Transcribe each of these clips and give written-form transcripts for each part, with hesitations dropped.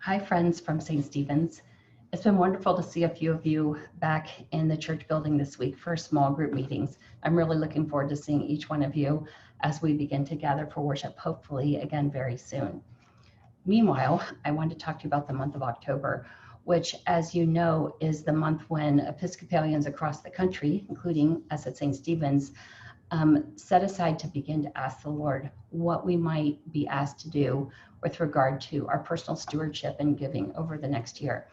Hi, friends from St. Stephen's. It's been wonderful to see a few of you back in the church building this week for small group meetings. I'm really looking forward to seeing each one of you as we begin to gather for worship, hopefully again very soon. Meanwhile, I want to talk to you about the month of October, which, as you know, is the month when Episcopalians across the country, including us at St. Stephen's, set aside to begin to ask the Lord what we might be asked to do with regard to our personal stewardship and giving over the next year.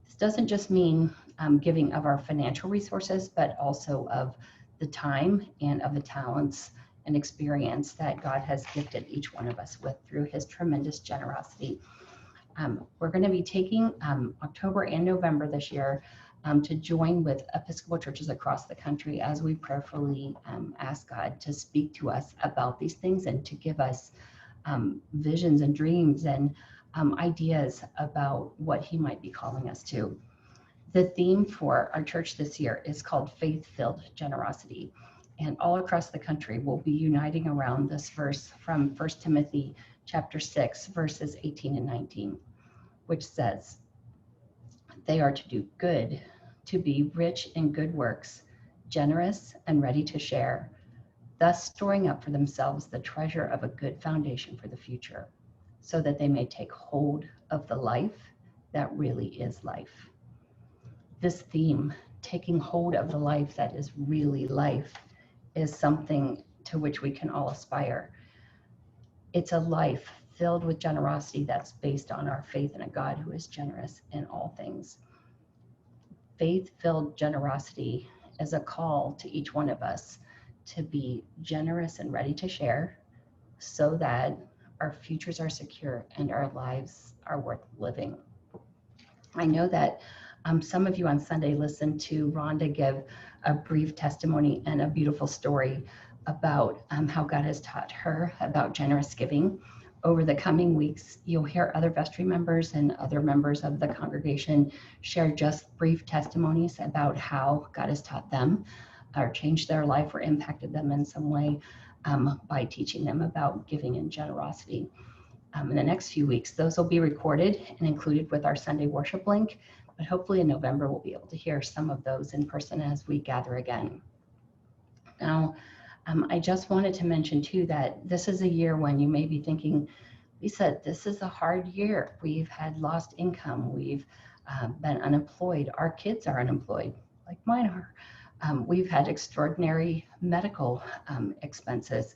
This doesn't just mean giving of our financial resources, but also of the time and of the talents and experience that God has gifted each one of us with through his tremendous generosity. We're going to be taking October and November this year to join with Episcopal churches across the country as we prayerfully ask God to speak to us about these things and to give us visions and dreams and ideas about what he might be calling us to. The theme for our church this year is called Faith-Filled Generosity. And all across the country, we'll be uniting around this verse from 1 Timothy chapter 6, verses 18 and 19, which says, "They are to do good, to be rich in good works, generous and ready to share, thus storing up for themselves the treasure of a good foundation for the future, so that they may take hold of the life that really is life." This theme, taking hold of the life that is really life, is something to which we can all aspire. It's a life filled with generosity that's based on our faith in a God who is generous in all things. Faith-filled generosity is a call to each one of us to be generous and ready to share so that our futures are secure and our lives are worth living. I know that some of you on Sunday listened to Rhonda give a brief testimony and a beautiful story about how God has taught her about generous giving. Over the coming weeks, you'll hear other vestry members and other members of the congregation share just brief testimonies about how God has taught them or changed their life or impacted them in some way by teaching them about giving and generosity. In the next few weeks, those will be recorded and included with our Sunday worship link, but hopefully in November, we'll be able to hear some of those in person as we gather again. Now, I just wanted to mention too that this is a year when you may be thinking, Lisa, this is a hard year. We've had lost income. We've been unemployed. Our kids are unemployed, like mine are. We've had extraordinary medical expenses,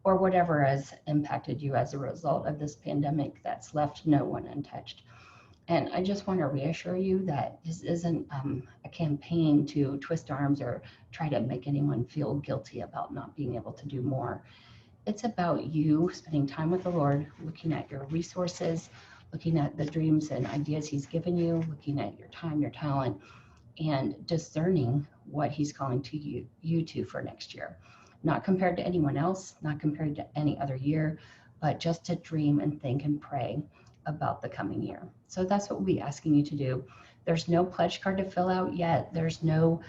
or whatever has impacted you as a result of this pandemic that's left no one untouched. And I just want to reassure you that this isn't a campaign to twist arms or try to make anyone feel guilty about not being able to do more. It's about you spending time with the Lord, looking at your resources, looking at the dreams and ideas he's given you, looking at your time, your talent, and discerning what he's calling to you to for next year. Not compared to anyone else, not compared to any other year, but just to dream and think and pray about the coming year. So that's what we'll be asking you to do. There's no pledge card to fill out yet. There's no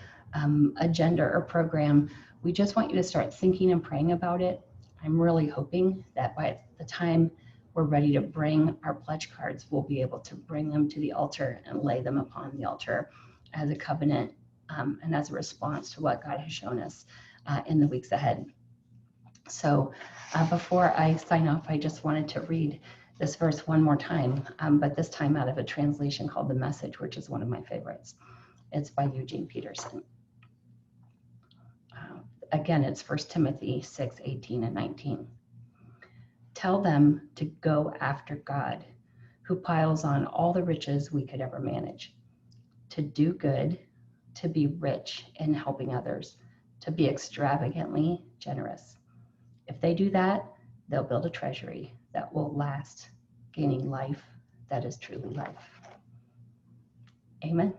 agenda or program. We just want you to start thinking and praying about it. I'm really hoping that by the time we're ready to bring our pledge cards, we'll be able to bring them to the altar and lay them upon the altar as a covenant and as a response to what God has shown us in the weeks ahead. So before I sign off, I just wanted to read this verse one more time, but this time out of a translation called The Message, which is one of my favorites. It's by Eugene Peterson. Again, it's 1 Timothy 6, 18 and 19. "Tell them to go after God, who piles on all the riches we could ever manage, to do good, to be rich in helping others, to be extravagantly generous. If they do that, they'll build a treasury that will last, gaining life that is truly life." Amen.